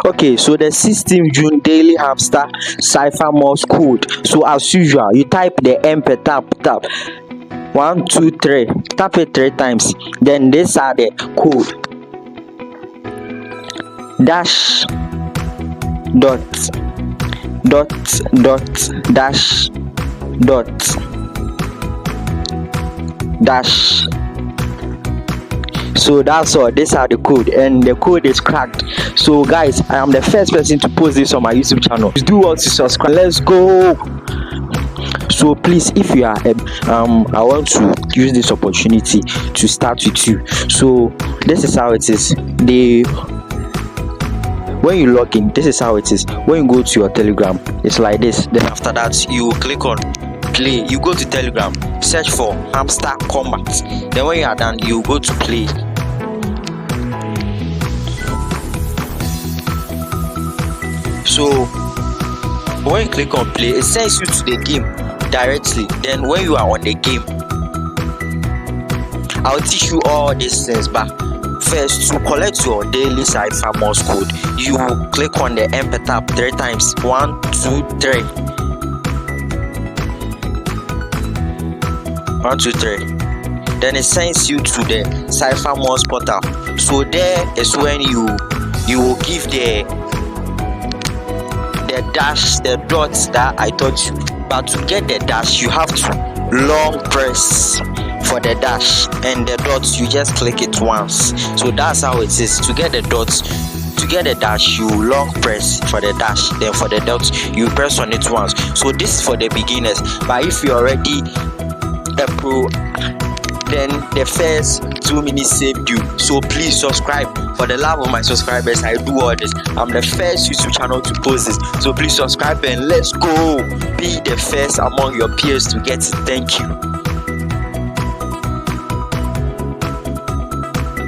Okay, so the 16th June daily hamster Cipher Morse code. So as usual, you type the enter, tap 1 2 3, tap it 3 times. Then these are the code: dash dot dash dash. So that's all. These are the code, and the code is cracked. So guys, I am the first person to post this on my YouTube channel. Please do what to subscribe. Let's go. So please, if you are I want to use this opportunity to start with you. So this is how it is. When you log in, this is how it is. When you go to your Telegram, it's like this. Then after that, you click on play. You go to Telegram, search for Hamster Kombat. Then when you are done, you go to play. So when you click on play, it sends you to the game directly. Then when you are on the game, I'll teach you all these things. But first, to collect your daily Cipher Morse code, you click on the enter, tap 3 times. 1 2 3. 1 2 3. Then it sends you to the Cipher Morse portal. So there is when you will give the dash, the dots that I taught you. But to get the dash, you have to long press for the dash, and the dots you just click it once. So that's how it is. To get the dots, to get the dash, you long press for the dash. Then for the dots, you press on it once. So this is for the beginners. But if you're already a pro, then the first 2 minutes saved you. So please subscribe. For the love of my subscribers, I do all this. I'm the first YouTube channel to post this. So please subscribe and let's go. Be the first among your peers to get it. Thank you.